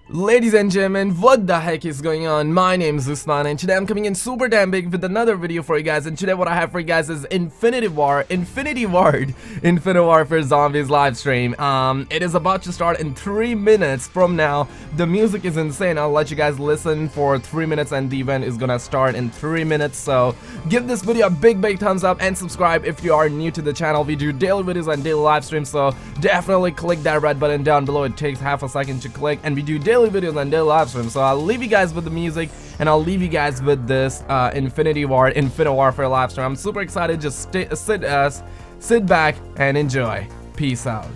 Ladies and gentlemen, what the heck is going on? My name is Usman and today I'm coming in super damn big with another video for you guys, and today what I have for you guys is Infinity War for Zombies live stream. It is about to start in 3 minutes from now. The music is insane. I'll let you guys listen for 3 minutes and the event is gonna start in 3 minutes. So give this video a big thumbs up and subscribe if you are new to the channel. We do daily videos and daily live streams, so definitely click that red button down below. It takes half a second to click, and we do daily videos and daily live streams. So I'll leave you guys with the music and I'll leave you guys with this Infinity Warfare live stream. I'm super excited. Just sit back and enjoy. Peace out.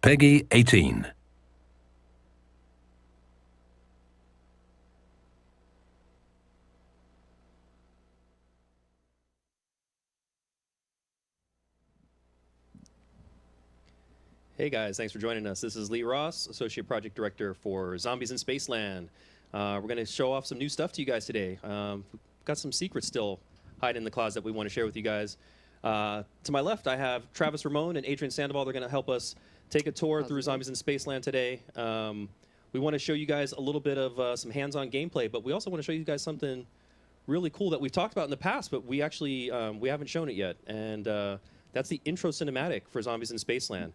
Peggy 18. Hey guys, thanks for joining us. This is Lee Ross, Associate Project Director for Zombies in Spaceland. We're going to show off some new stuff to you guys today. We've got some secrets still hiding in the closet that we want to share with you guys. To my left, I have Travis Ramon and Adrian Sandoval. They're going to help us take a tour through Zombies in Spaceland today. We want to show you guys a little bit of some hands-on gameplay, but we also want to show you guys something really cool that we've talked about in the past, but we actually we haven't shown it yet, and that's the intro cinematic for Zombies in Spaceland.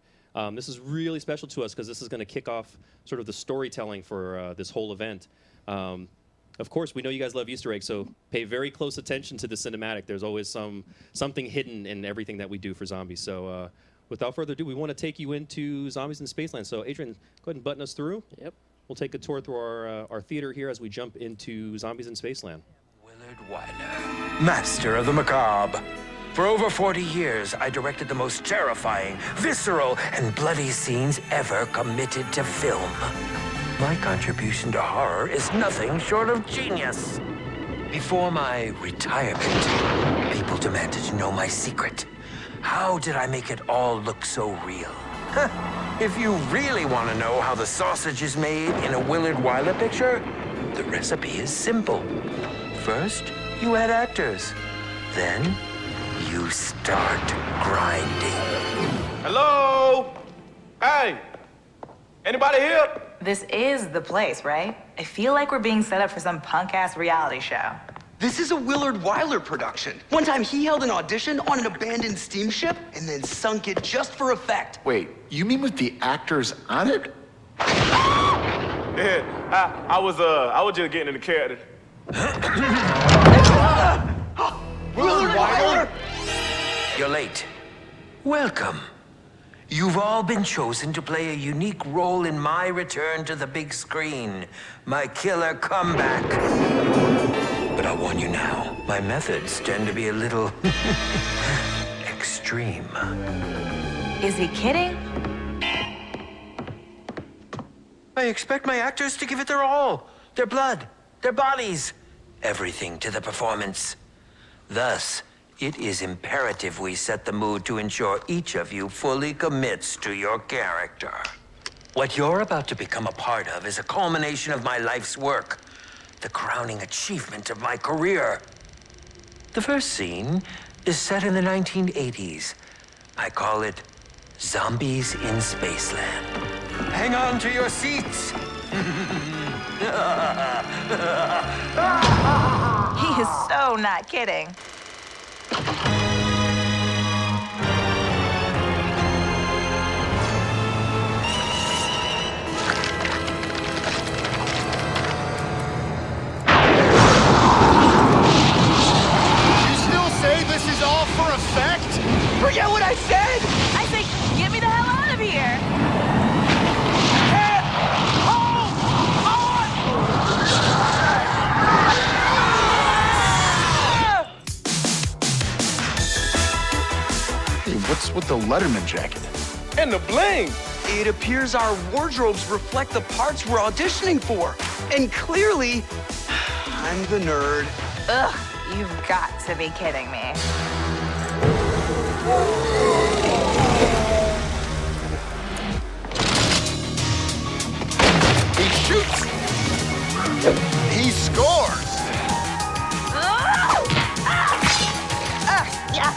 This is really special to us because this is going to kick off sort of the storytelling for this whole event. Of course, we know you guys love Easter eggs, so pay very close attention to the cinematic. There's always something hidden in everything that we do for Zombies. So without further ado, we want to take you into Zombies in Spaceland. So Adrian, go ahead and button us through. Yep. We'll take a tour through our theater here as we jump into Zombies in Spaceland. Willard Wyler, master of the macabre. For over 40 years, I directed the most terrifying, visceral, and bloody scenes ever committed to film. My contribution to horror is nothing short of genius. Before my retirement, people demanded to know my secret. How did I make it all look so real? If you really want to know how the sausage is made in a Willard Wyler picture, the recipe is simple. First, you add actors. Then, you start grinding. Hello? Hey! Anybody here? This is the place, right? I feel like we're being set up for some punk-ass reality show. This is a Willard Wyler production. One time he held an audition on an abandoned steamship and then sunk it just for effect. Wait, you mean with the actors on it? Yeah, I was just getting in the character. Willard Wyler? You're late. Welcome. You've all been chosen to play a unique role in my return to the big screen, my killer comeback. But I'll warn you now, my methods tend to be a little extreme. Is he kidding? I expect my actors to give it their all, their blood, their bodies, everything to the performance. Thus, it is imperative we set the mood to ensure each of you fully commits to your character. What you're about to become a part of is a culmination of my life's work, the crowning achievement of my career. The first scene is set in the 1980s. I call it Zombies in Spaceland. Hang on to your seats. He is so not kidding. Forget what I said! I say, get me the hell out of here! Hey, what's with the Letterman jacket? And the bling! It appears our wardrobes reflect the parts we're auditioning for. And clearly, I'm the nerd. Ugh, you've got to be kidding me. He shoots! He scores! Yeah,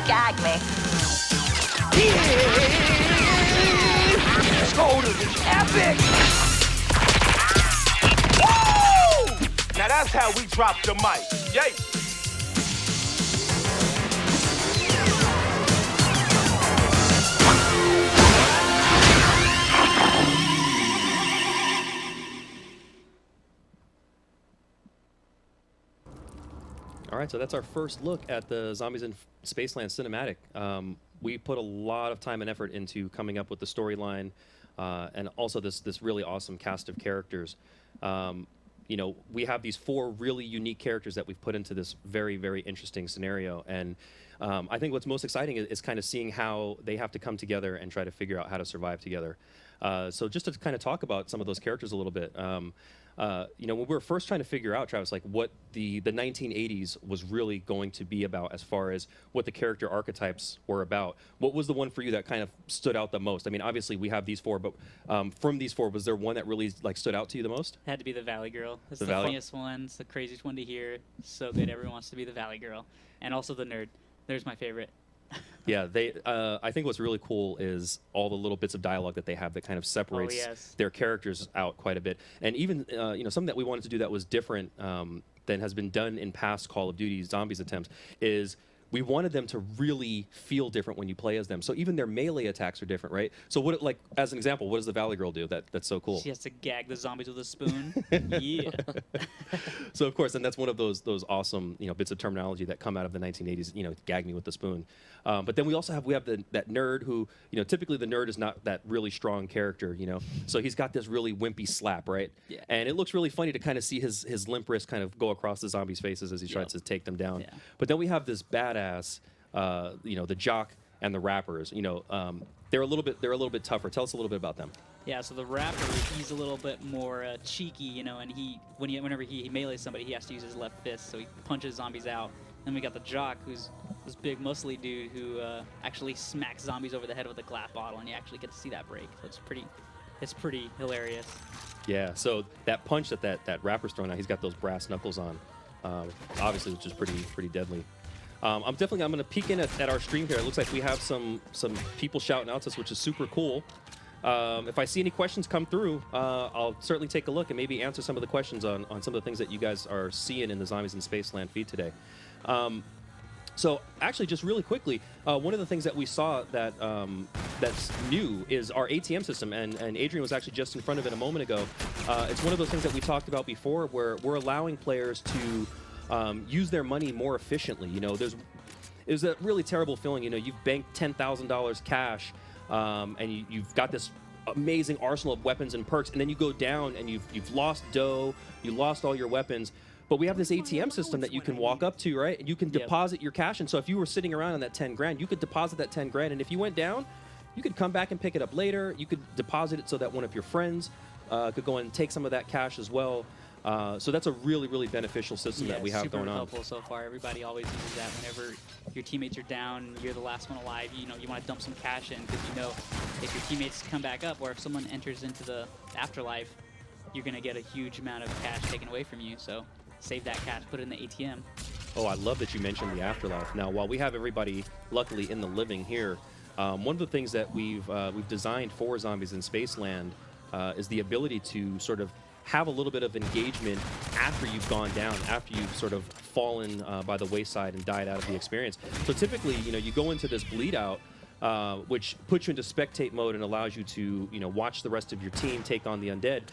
gag me. Totally epic! Woo! Now that's how we drop the mic. Yay! All right, so that's our first look at the Zombies in Spaceland cinematic. We put a lot of time and effort into coming up with the storyline and also this really awesome cast of characters. You know, we have these 4 really unique characters that we've put into this very, very interesting scenario. And I think what's most exciting is kind of seeing how they have to come together and try to figure out how to survive together. So just to kind of talk about some of those characters a little bit. You know, when we were first trying to figure out, Travis, like what the 1980s was really going to be about as far as what the character archetypes were about, what was the one for you that kind of stood out the most? I mean, obviously we have these 4, but from these 4, was there one that really like stood out to you the most? Had to be the Valley Girl. It's The the Valley- funniest one. It's the craziest one to hear. So good. Everyone wants to be the Valley Girl. And also the nerd. There's my favorite. Yeah, they. I think what's really cool is all the little bits of dialogue that they have that kind of separates yes. their characters out quite a bit. And even you know, something that we wanted to do that was different than has been done in past Call of Duty Zombies attempts is we wanted them to really feel different when you play as them. So even their melee attacks are different, right? So what, like as an example, what does the Valley Girl do that's so cool? She has to gag the zombies with a spoon. Yeah. So of course, and that's one of those awesome bits of terminology that come out of the 1980s. You know, gag me with the spoon. But then we also have that nerd who typically the nerd is not that really strong character. So he's got this really wimpy slap, right? Yeah. And it looks really funny to kind of see his limp wrist kind of go across the zombies' faces as he tries to take them down. Yeah. But then we have this badass, the jock. and the rappers. You know, they're a little bit tougher. Tell us a little bit about them. Yeah, so the rapper, he's a little bit more cheeky, you know, and whenever he melees somebody, he has to use his left fist, so he punches zombies out. Then we got the jock, who's this big muscly dude who actually smacks zombies over the head with a glass bottle, and you actually get to see that break. So it's pretty hilarious. Yeah, so that punch that rapper's throwing out, he's got those brass knuckles on, obviously, which is pretty deadly. I'm going to peek in at our stream here. It looks like we have some people shouting out to us, which is super cool. If I see any questions come through, I'll certainly take a look and maybe answer some of the questions on some of the things that you guys are seeing in the Zombies in Spaceland feed today. So actually, just really quickly, one of the things that we saw that's new is our ATM system, and Adrian was actually just in front of it a moment ago. It's one of those things that we talked about before, where we're allowing players to use their money more efficiently. You know, there's a really terrible feeling. You know, you've banked $10,000 cash, and you've got this amazing arsenal of weapons and perks, and then you go down and you've lost dough, you lost all your weapons. But we have this ATM system that you can walk up to, right? And you can deposit your cash. And so if you were sitting around on that 10 grand, you could deposit that 10 grand. And if you went down, you could come back and pick it up later. You could deposit it so that one of your friends could go and take some of that cash as well. So that's a really beneficial system that we have going on. Super helpful so far. Everybody always uses that whenever your teammates are down, you're the last one alive. You know, you want to dump some cash in because you know if your teammates come back up or if someone enters into the afterlife, you're going to get a huge amount of cash taken away from you. So save that cash, put it in the ATM. Oh, I love that you mentioned the afterlife. Now, while we have everybody luckily in the living here, one of the things that we've designed for Zombies in Spaceland is the ability to sort of have a little bit of engagement after you've gone down, after you've sort of fallen by the wayside and died out of the experience. So typically, you know, you go into this bleed out, which puts you into spectate mode and allows you to, you know, watch the rest of your team take on the undead.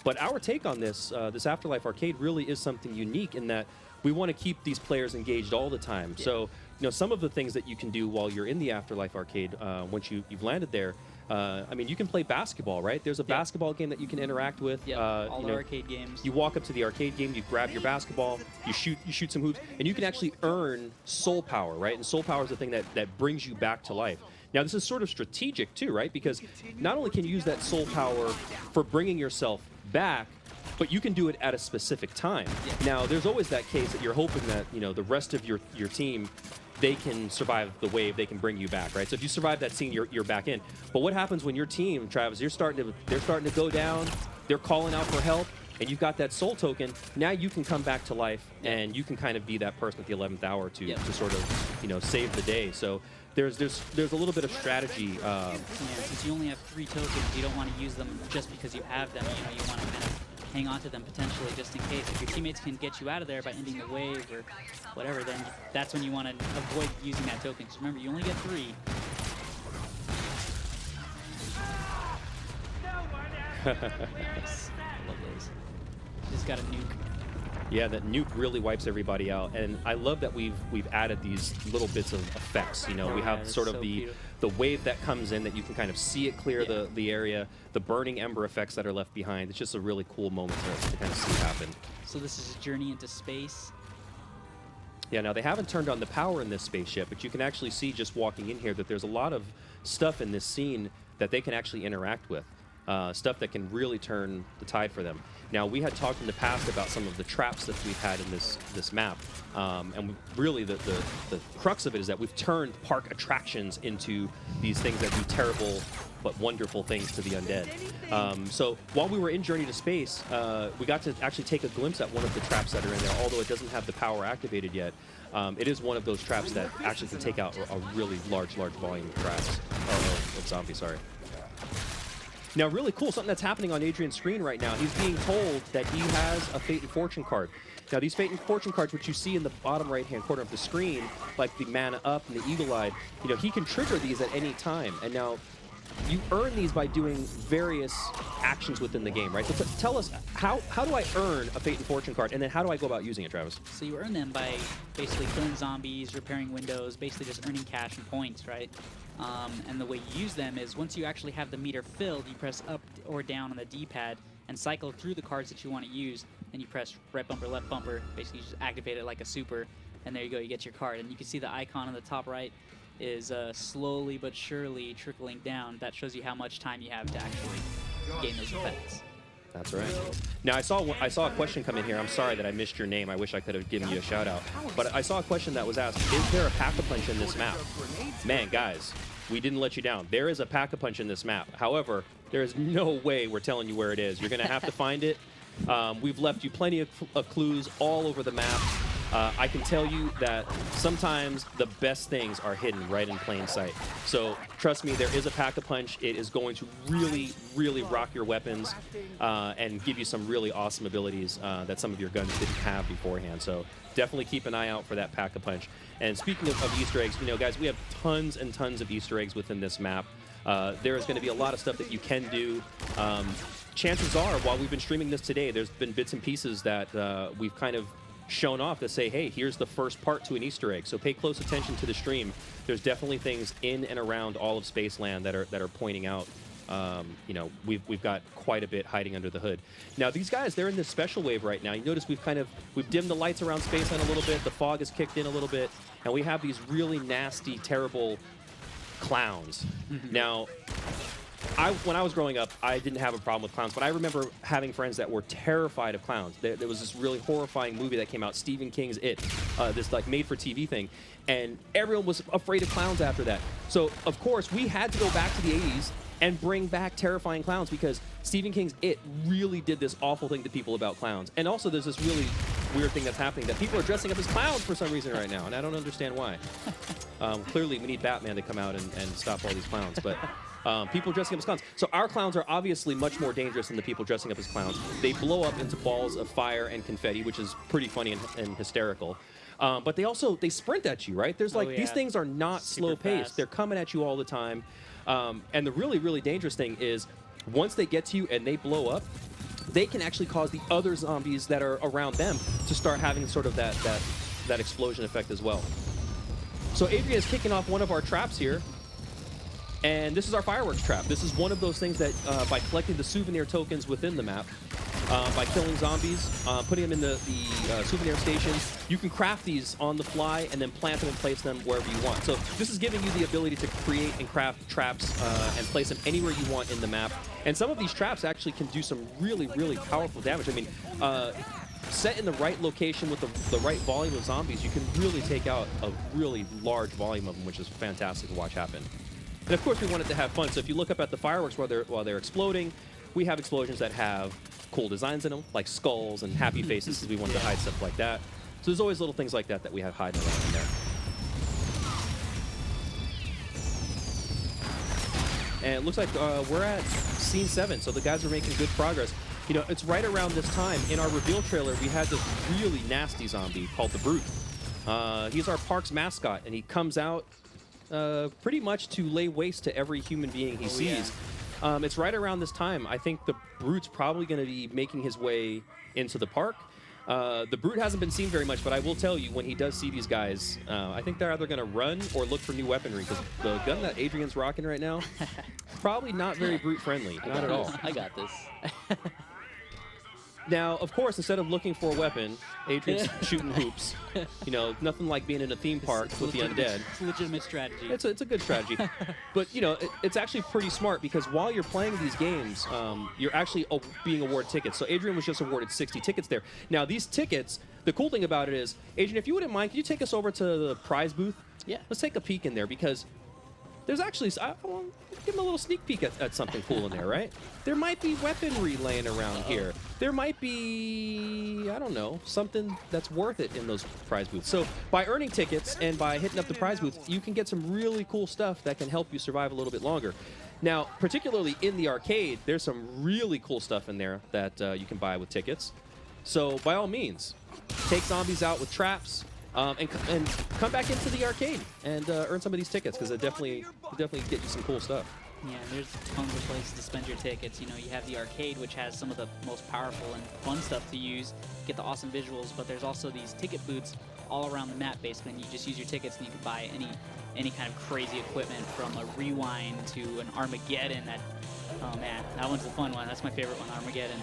But our take on this Afterlife arcade really is something unique in that we want to keep these players engaged all the time. Yeah. So, you know, some of the things that you can do while you're in the Afterlife arcade, once you've landed there, I mean, you can play basketball, right? There's a basketball game that you can interact with. All the arcade games. You walk up to the arcade game, you grab your basketball, you shoot some hoops, and you can actually earn soul power, right? And soul power is the thing that brings you back to life. Now, this is sort of strategic too, right? Because not only can you use that soul power for bringing yourself back, but you can do it at a specific time. Yeah. Now, there's always that case that you're hoping that, you know, the rest of your team, they can survive the wave, they can bring you back, right? So if you survive that scene, you're back in. But what happens when your team, Travis, they're starting to go down, they're calling out for help, and you've got that soul token, now you can come back to life, and you can kind of be that person at the 11th hour to sort of, you know, save the day. So there's a little bit of strategy. Since you only have 3 tokens, you don't want to use them just because you have them. You know, you want to kind of hang on to them potentially just in case. If your teammates can get you out of there by ending the wave or whatever, then that's when you want to avoid using that token. Because remember, you only get 3. Nice. Love those. Just got a nuke. Yeah, that nuke really wipes everybody out, and I love that we've added these little bits of effects. You know, we have sort of the wave that comes in that you can kind of see it clear the area, the burning ember effects that are left behind. It's just a really cool moment to kind of see happen. So this is a journey into space. Yeah, now they haven't turned on the power in this spaceship, but you can actually see just walking in here that there's a lot of stuff in this scene that they can actually interact with. Stuff that can really turn the tide for them. Now, we had talked in the past about some of the traps that we've had in this map, and really the crux of it is that we've turned park attractions into these things that do terrible but wonderful things to the undead. So while we were in Journey to Space, we got to actually take a glimpse at one of the traps that are in there, although it doesn't have the power activated yet. It is one of those traps that actually can take out a really large volume of traps. Of zombies, sorry. Now, really cool, something that's happening on Adrian's screen right now. He's being told that he has a Fate and Fortune card. Now, these Fate and Fortune cards, which you see in the bottom right-hand corner of the screen, like the Mana Up and the Eagle-Eyed, you know, he can trigger these at any time. And now, you earn these by doing various actions within the game, right? So tell us, how do I earn a Fate and Fortune card, and then how do I go about using it, Travis? So you earn them by basically killing zombies, repairing windows, basically just earning cash and points, right? And the way you use them is once you actually have the meter filled, you press up or down on the D-pad and cycle through the cards that you want to use. Then you press right bumper, left bumper, basically you just activate it like a super, and there you go, you get your card. And you can see the icon on the top right. is slowly but surely trickling down. That shows you how much time you have to actually gain those effects. That's right. Now I saw a question come in here. I'm sorry that I missed your name. I wish I could have given you a shout out. But I saw a question that was asked: is there a pack-a-punch in this map? Man, guys, we didn't let you down. There is a pack-a-punch in this map. However, there is no way we're telling you where it is. You're gonna have to find it. We've left you plenty of clues all over the map. I can tell you that sometimes the best things are hidden right in plain sight. So trust me, there is a pack-a-punch. It is going to really, really rock your weapons and give you some really awesome abilities that some of your guns didn't have beforehand. So definitely keep an eye out for that pack-a-punch. And speaking of Easter eggs, you know, guys, we have tons and tons of Easter eggs within this map. There is going to be a lot of stuff that you can do. Chances are, while we've been streaming this today, there's been bits and pieces that we've kind of shown off to say, hey, here's the first part to an Easter egg. So pay close attention to the stream. There's definitely things in and around all of Spaceland that are pointing out. You know, we've got quite a bit hiding under the hood. Now these guys, they're in this special wave right now. You notice we've dimmed the lights around Spaceland a little bit. The fog has kicked in a little bit, and we have these really nasty, terrible clowns. Now, when I was growing up, I didn't have a problem with clowns, but I remember having friends that were terrified of clowns. There was this really horrifying movie that came out, Stephen King's It, this like made-for-TV thing, and everyone was afraid of clowns after that. So, of course, we had to go back to the 80s and bring back terrifying clowns because Stephen King's It really did this awful thing to people about clowns. And also, there's this really weird thing that's happening that people are dressing up as clowns for some reason right now, and I don't understand why. Clearly, we need Batman to come out and stop all these clowns, but people dressing up as clowns. So our clowns are obviously much more dangerous than the people dressing up as clowns. They blow up into balls of fire and confetti, which is pretty funny and hysterical. But they sprint at you, right? There's these things are not slow paced. They're coming at you all the time. And the really, really dangerous thing is once they get to you and they blow up, they can actually cause the other zombies that are around them to start having sort of that explosion effect as well. So Adrian is kicking off one of our traps here. And this is our fireworks trap. This is one of those things that by collecting the souvenir tokens within the map, by killing zombies, putting them in the souvenir stations, you can craft these on the fly and then plant them and place them wherever you want. So this is giving you the ability to create and craft traps and place them anywhere you want in the map. And some of these traps actually can do some really, really powerful damage. I mean, set in the right location with the right volume of zombies, you can really take out a really large volume of them, which is fantastic to watch happen. And of course, we wanted to have fun. So if you look up at the fireworks while they're exploding, we have explosions that have cool designs in them, like skulls and happy faces, because we wanted to hide stuff like that. So there's always little things like that that we have hiding around in there. And it looks like we're at scene 7, so the guys are making good progress. You know, it's right around this time. In our reveal trailer, we had this really nasty zombie called the Brute. He's our park's mascot, and he comes out pretty much to lay waste to every human being he sees. It's right around this time. I think the Brute's probably going to be making his way into the park. The Brute hasn't been seen very much, but I will tell you, when he does see these guys, I think they're either going to run or look for new weaponry, because the gun that Adrian's rocking right now, probably not very Brute-friendly. Not at all. I got this. Now, of course, instead of looking for a weapon, Adrian's shooting hoops. You know, nothing like being in a theme park with the undead. It's a legitimate strategy. It's a good strategy. But, you know, it's actually pretty smart, because while you're playing these games, you're actually being awarded tickets. So Adrian was just awarded 60 tickets there. Now, these tickets, the cool thing about it is, Adrian, if you wouldn't mind, can you take us over to the prize booth? Yeah. Let's take a peek in there, because there's actually, I want to give him a little sneak peek at something cool in there, right? There might be weaponry laying around here. There might be, I don't know, something that's worth it in those prize booths. So by earning tickets and by hitting up the prize booth, you can get some really cool stuff that can help you survive a little bit longer. Now, particularly in the arcade, there's some really cool stuff in there that you can buy with tickets. So by all means, take zombies out with traps. And come back into the arcade and earn some of these tickets, because it definitely get you some cool stuff. Yeah, there's tons of places to spend your tickets. You know, you have the arcade, which has some of the most powerful and fun stuff to use, get the awesome visuals, but there's also these ticket booths all around the map, basically, and you just use your tickets and you can buy any kind of crazy equipment, from a rewind to an Armageddon. Oh man, that one's the fun one. That's my favorite one, Armageddon.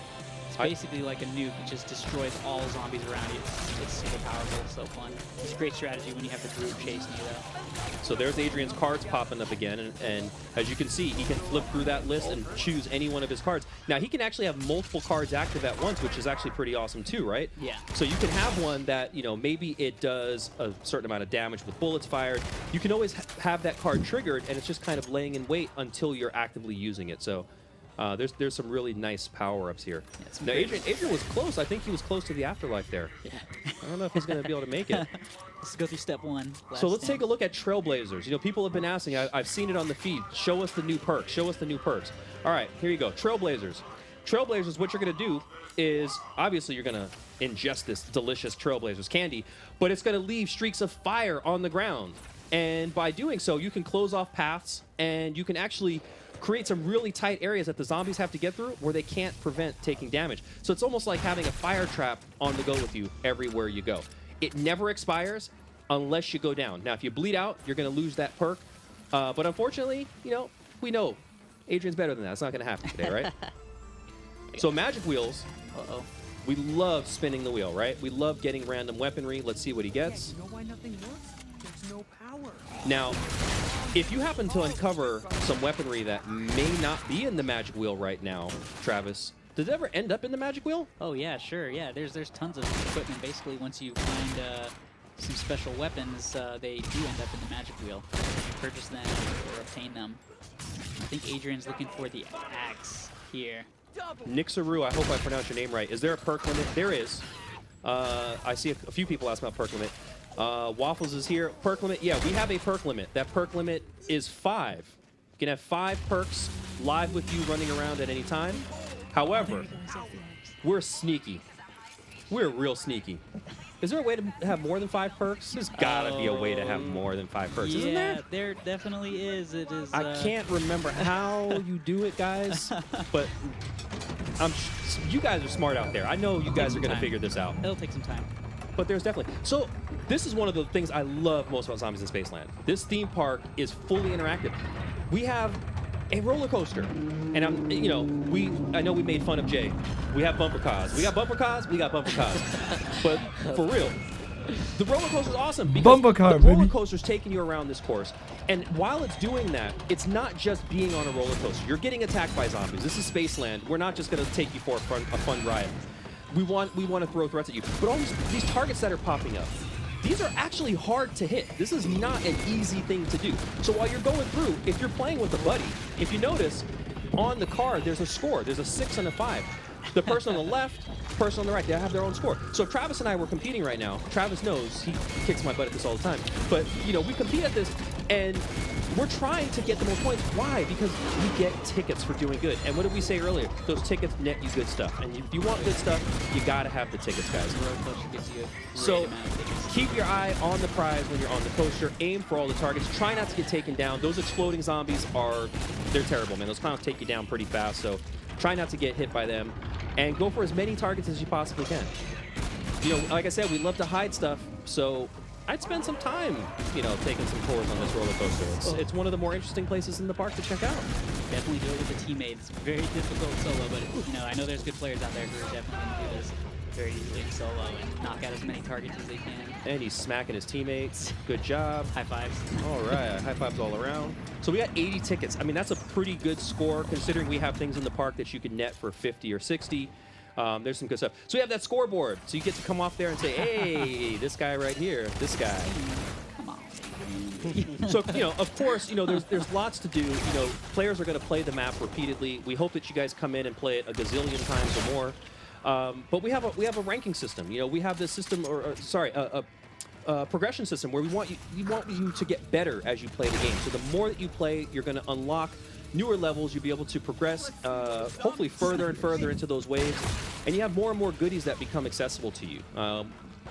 It's basically like a nuke. It just destroys all zombies around you. It's super powerful, so fun. It's a great strategy when you have the group chasing you, though. So there's Adrian's cards popping up again, and as you can see, he can flip through that list and choose any one of his cards. Now, he can actually have multiple cards active at once, which is actually pretty awesome too, right? Yeah. So you can have one that, you know, maybe it does a certain amount of damage with bullets fired. You can always have that card triggered, and it's just kind of laying in wait until you're actively using it. So there's some really nice power-ups here. Yeah, now, Adrian was close. I think he was close to the Afterlife there. Yeah. I don't know if he's going to be able to make it. Let's go through step 1. So let's take a look at Trailblazers. You know, people have been asking. I've seen it on the feed. Show us the new perks. Show us the new perks. All right, here you go. Trailblazers. Trailblazers, what you're going to do is, obviously, you're going to ingest this delicious Trailblazers candy, but it's going to leave streaks of fire on the ground. And by doing so, you can close off paths, and you can actually create some really tight areas that the zombies have to get through where they can't prevent taking damage. So it's almost like having a fire trap on the go with you everywhere you go. It never expires unless you go down. Now, if you bleed out, you're going to lose that perk. But unfortunately, you know, we know Adrian's better than that. It's not going to happen today, right? So magic wheels. Uh-oh. We love spinning the wheel, right? We love getting random weaponry. Let's see what he gets. You know why nothing works? There's no power. Now, if you happen to uncover some weaponry that may not be in the magic wheel right now, Travis, does it ever end up in the magic wheel? Oh yeah, sure. Yeah, there's tons of equipment. Basically, once you find some special weapons, they do end up in the magic wheel. You purchase them or obtain them. I think Adrian's looking for the axe here. Nixaru, I hope I pronounced your name right. Is there a perk limit? There is. I see a few people ask about perk limit. Waffles is here. Perk limit? Yeah, we have a perk limit. That perk limit is 5. You can have 5 perks live with you running around at any time. However, we're sneaky. We're real sneaky. Is there a way to have more than 5 perks? There's gotta be a way to have more than 5 perks, isn't there? Yeah, there definitely is. It is. I can't remember how you do it, guys, but you guys are smart out there. I know you guys are going to figure this out. It'll take some time. But there's definitely... So this is one of the things I love most about Zombies in Spaceland. This theme park is fully interactive. We have a roller coaster, and I know we made fun of Jay. We have bumper cars. We got bumper cars. We got bumper cars. But for real, the roller coaster is awesome because Bumper car, the roller baby. coaster's taking you around this course. And while it's doing that, it's not just being on a roller coaster. You're getting attacked by zombies. This is Spaceland. We're not just going to take you for a fun ride. We want to throw threats at you. But all these targets that are popping up, these are actually hard to hit. This is not an easy thing to do. So while you're going through, if you're playing with a buddy, if you notice, on the card, there's a score. There's a 6 and a 5. The person on the left, person on the right, they have their own score. So if Travis and I were competing right now, Travis knows, he kicks my butt at this all the time. But, you know, we compete at this, and we're trying to get the most points. Why? Because we get tickets for doing good. And what did we say earlier? Those tickets net you good stuff. And if you want good stuff, you got to have the tickets, guys. The roller coaster gives you a great So amount of tickets. keep your eye on the prize when you're on the coaster. Aim for all the targets. Try not to get taken down. Those exploding zombies they're terrible, man. Those clowns take you down pretty fast. So try not to get hit by them. And go for as many targets as you possibly can. You know, like I said, we love to hide stuff. So I'd spend some time, you know, taking some tours on this roller coaster. It's one of the more interesting places in the park to check out. Definitely do it with a teammate. It's very difficult solo, but you know, I know there's good players out there who are definitely going to do this very easily in solo and knock out as many targets as they can. And he's smacking his teammates. Good job. High fives. All right, high fives all around. So we got 80 tickets. I mean, that's a pretty good score considering we have things in the park that you can net for 50 or 60. There's some good stuff. So we have that scoreboard. So you get to come off there and say, hey, this guy right here, this guy. Come on. So, you know, of course, you know, there's lots to do. You know, players are going to play the map repeatedly. We hope that you guys come in and play it a gazillion times or more. But we have a ranking system. You know, we have this system, a progression system where we want you to get better as you play the game. So the more that you play, you're going to unlock newer levels. You'll be able to progress, hopefully further and further into those waves, and you have more and more goodies that become accessible to you.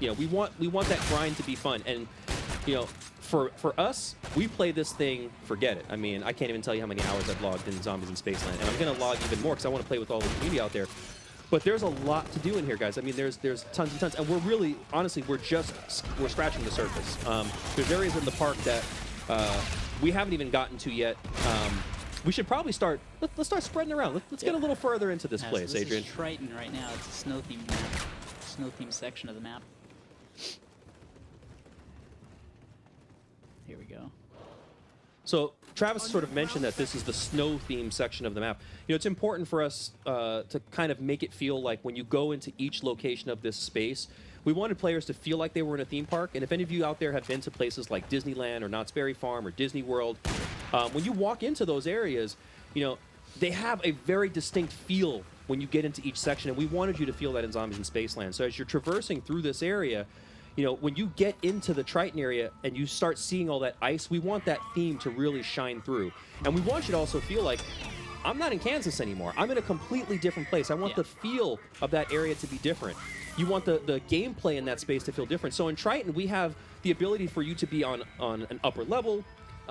You know, we want that grind to be fun, and you know, for us, we play this thing. Forget it. I mean, I can't even tell you how many hours I've logged in Zombies in Spaceland, and I'm going to log even more because I want to play with all the community out there. But there's a lot to do in here, guys. I mean, there's tons and tons, and we're really, honestly, we're scratching the surface. There's areas in the park that we haven't even gotten to yet. we should probably start. Let's start spreading around. Let's get a little further into this place, so this Adrian. is Triton right now. It's a snow themed map. Snow themed section of the map. Here we go. So Travis sort of mentioned that this is the snow-themed section of the map. You know, it's important for us to kind of make it feel like when you go into each location of this space, we wanted players to feel like they were in a theme park. And if any of you out there have been to places like Disneyland or Knott's Berry Farm or Disney World, when you walk into those areas, you know, they have a very distinct feel when you get into each section. And we wanted you to feel that in Zombies in Spaceland. So as you're traversing through this area, you know, when you get into the Triton area and you start seeing all that ice, we want that theme to really shine through. And we want you to also feel like, I'm not in Kansas anymore. I'm in a completely different place. I want the feel of that area to be different. You want the gameplay in that space to feel different. So in Triton, we have the ability for you to be on an upper level,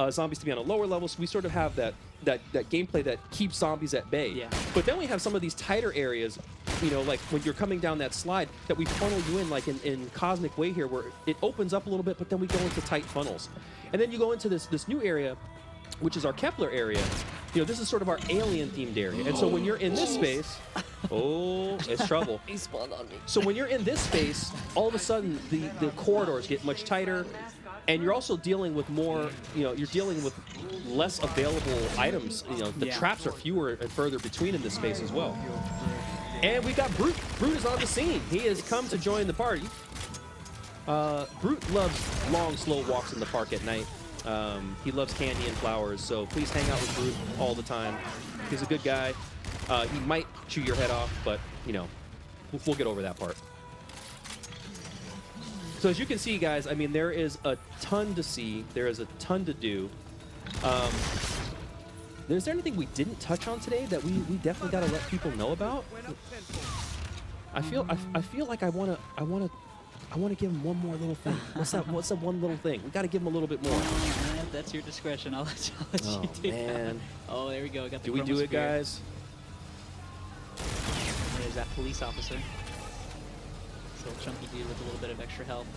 zombies to be on a lower level. So we sort of have that gameplay that keeps zombies at bay. Yeah. But then we have some of these tighter areas, you know, like when you're coming down that slide, that we funnel you in like in Cosmic Way here, where it opens up a little bit, but then we go into tight funnels. And then you go into this new area, which is our Kepler area. You know, this is sort of our alien-themed area. And so when you're in this space, oh, it's trouble. He spawned on me. So when you're in this space, all of a sudden the corridors get much tighter, and you're also dealing with more, you know, you're dealing with less available items. You know, the traps are fewer and further between in this space as well. And we got Brute. Brute is on the scene. He has come to join the party. Brute loves long, slow walks in the park at night. He loves candy and flowers, so please hang out with Brute all the time. He's a good guy. He might chew your head off, but, you know, we'll get over that part. So as you can see, guys, I mean, there is a ton to see. There is a ton to do. Is there anything we didn't touch on today that we definitely got to let people know about? I feel like I want to give him one more little thing. What's that one little thing? We got to give him a little bit more. That's your discretion. I'll let you do man. that. Oh, there we go. Got the Do we do it, chromosphere. guys? There's that police officer. This little chunky dude with a little bit of extra health.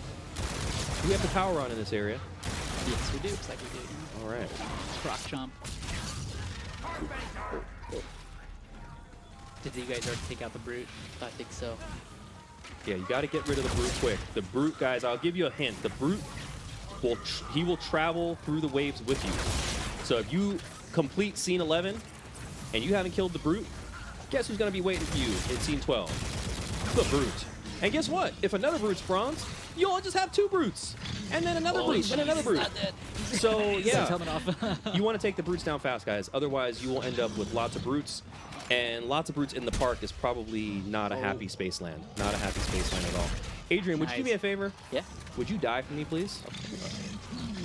Do we have the power on in this area? Yes, we do. Looks like we do. All right. Croc chomp. Did you guys already take out the Brute? I think so. Yeah, you got to get rid of the Brute quick. The Brute, guys, I'll give you a hint. The Brute will travel through the waves with you. So if you complete scene 11 and you haven't killed the Brute, guess who's going to be waiting for you in scene 12? The Brute. And guess what? If another Brute spawns, you'll just have two Brutes. And then another Brute, and another Brute. So, yeah. You want to take the Brutes down fast, guys. Otherwise, you will end up with lots of Brutes. And lots of Brutes in the park is probably not a happy Spaceland. Not a happy Spaceland at all. Adrian, would you do me a favor? Yeah. Would you die for me, please?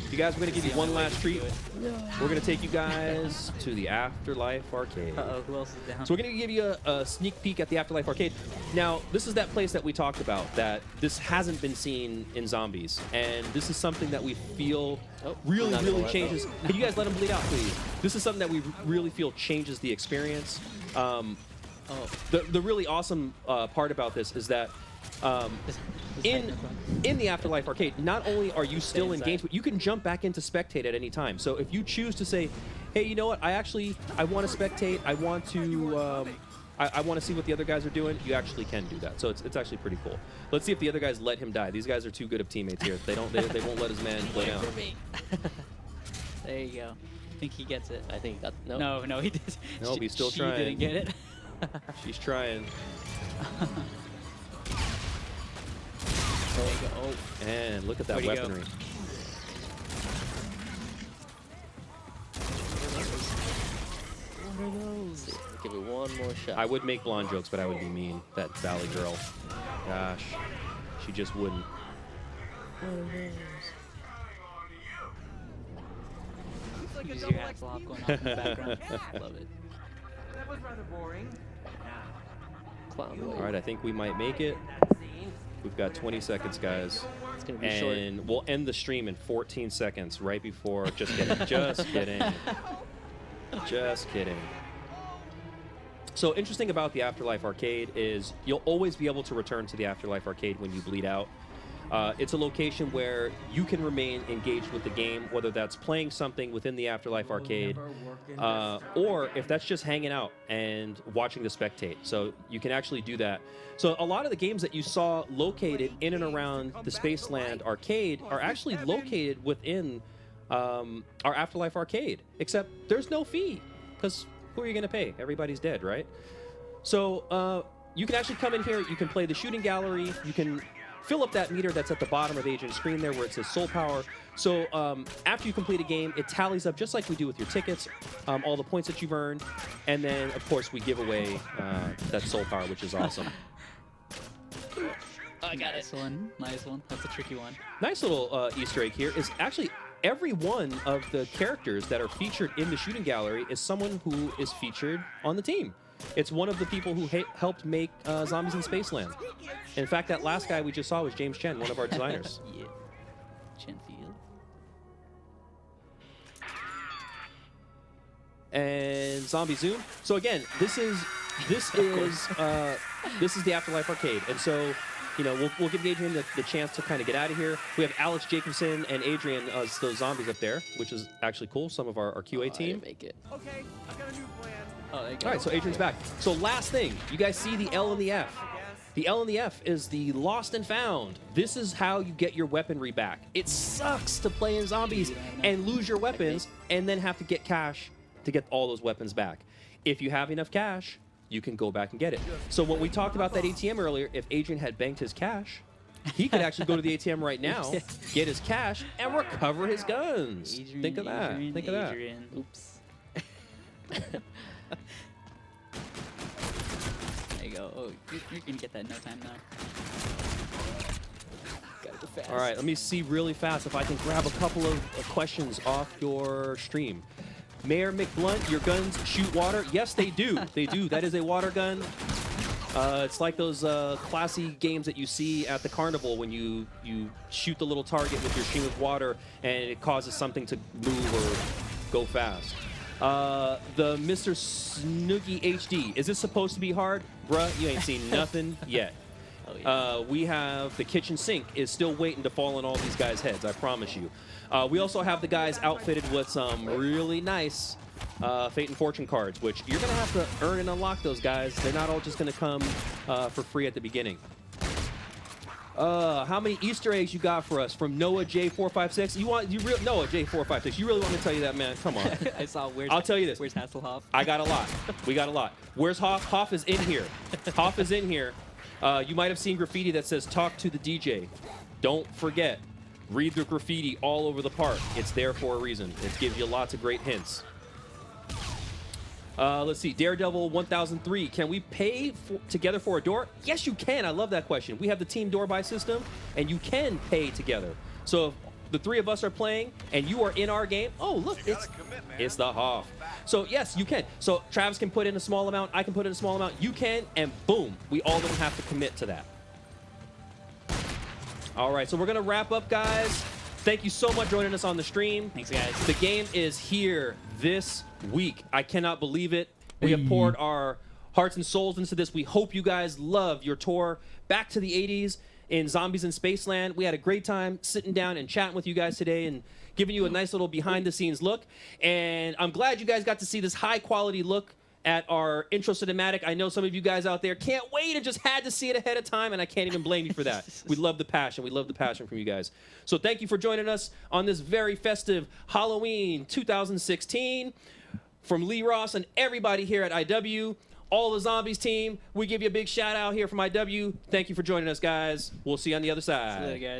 You guys, we're going to give you one last treat. We're going to take you guys to the Afterlife Arcade. Uh-oh, who else is down? So we're going to give you a sneak peek at the Afterlife Arcade. Now, this is that place that we talked about, that this hasn't been seen in Zombies. And this is something that we feel really changes. Can you guys let him bleed out, please? This is something that we really feel changes the experience. The really awesome part about this is that in the Afterlife Arcade, not only are you still engaged, but you can jump back into spectate at any time. So if you choose to say, hey, you know what, I want to spectate, I want to see what the other guys are doing, you actually can do that. So it's actually pretty cool. Let's see if the other guys let him die. These guys are too good of teammates here. They won't let his man play down. There you go. I think he gets it. I think he got No, he did. No, he's still she trying. didn't get it. She's trying. There you go. Oh. And look at that Where'd he weaponry. What are those? Give it one more shot. I would make blonde jokes, but I would be mean. That Valley girl. Gosh. She just wouldn't. Use your hat flop going on in the background. Love it. That was rather boring. Clown All right, I think we might make it. We've got 20 seconds, guys. It's gonna be And short. we'll end the stream in 14 seconds, right before. Just kidding. Just kidding. Just kidding. So interesting about the Afterlife Arcade is you'll always be able to return to the Afterlife Arcade when you bleed out. It's a location where you can remain engaged with the game, whether that's playing something within the Afterlife arcade, or if that's just hanging out and watching the spectate. So you can actually do that. So a lot of the games that you saw located in and around the Spaceland arcade are actually located within our Afterlife arcade, except there's no fee, because who are you going to pay? Everybody's dead, right? So you can actually come in here, you can play the shooting gallery, you can fill up that meter that's at the bottom of Adrian's screen there where it says soul power. So after you complete a game, it tallies up just like we do with your tickets, all the points that you've earned, and then of course we give away that soul power, which is awesome. I got it. Nice one. That's a tricky one. Nice little Easter egg here is actually every one of the characters that are featured in the shooting gallery is someone who is featured on the team. It's one of the people who helped make Zombies in Spaceland. In fact, that last guy we just saw was James Chen, one of our designers. Yeah. Chenfield. And Zombie Zoom. So again, this is the Afterlife arcade, and so you know we'll give Adrian the chance to kind of get out of here. We have Alex Jacobson and Adrian as those zombies up there, which is actually cool. Some of our QA team. I didn't make it. Okay, I got a new plan. Oh, there you go. All right, so Adrian's back. So last thing, you guys see the L and the F. The L and the F is the lost and found. This is how you get your weaponry back. It sucks to play in zombies and lose your weapons and then have to get cash to get all those weapons back. If you have enough cash, you can go back and get it. So when we talked about that ATM earlier, if Adrian had banked his cash, he could actually go to the ATM right now, get his cash, and recover his guns. Adrian, Think of that. Adrian, Think of that. Adrian. Oops. There you go. Oh, you're gonna get that in no time now. Gotta go fast. All right, let me see really fast if I can grab a couple of questions off your stream. Mayor McBlunt, your guns shoot water? Yes, they do. They do. That is a water gun. It's like those classy games that you see at the carnival when you shoot the little target with your stream of water and it causes something to move or go fast. The Mr. Snooky HD. Is this supposed to be hard? Bruh, you ain't seen nothing yet. Oh, yeah. We have the kitchen sink is still waiting to fall on all these guys' heads, I promise you. We also have the guys outfitted with some really nice Fate and Fortune cards, which you're going to have to earn and unlock those guys. They're not all just going to come for free at the beginning. How many Easter eggs you got for us from Noah J456? Noah J456? You really want me to tell you that, man? Come on. I saw. I'll tell you this. Where's Hasselhoff? I got a lot. We got a lot. Where's Hoff? Hoff is in here. Hoff is in here. You might have seen graffiti that says "Talk to the DJ." Don't forget. Read the graffiti all over the park. It's there for a reason. It gives you lots of great hints. Let's see. Daredevil 1003. Can we pay together for a door? Yes, you can. I love that question. We have the team door buy system, and you can pay together. So if the three of us are playing, and you are in our game, oh, look, it's the Hoff. So, yes, you can. So Travis can put in a small amount. I can put in a small amount. You can, and boom, we all don't have to commit to that. All right, so we're going to wrap up, guys. Thank you so much for joining us on the stream. Thanks, guys. The game is here this week. I cannot believe it. We have poured our hearts and souls into this. We hope you guys love your tour back to the 80s in Zombies in Spaceland. We had a great time sitting down and chatting with you guys today and giving you a nice little behind-the-scenes look. And I'm glad you guys got to see this high-quality look at our intro cinematic. I know some of you guys out there can't wait and just had to see it ahead of time, and I can't even blame you for that. We love the passion. We love the passion from you guys. So thank you for joining us on this very festive Halloween 2016. From Lee Ross and everybody here at IW, all the Zombies team, we give you a big shout out here from IW. Thank you for joining us, guys. We'll see you on the other side. See you later, guys.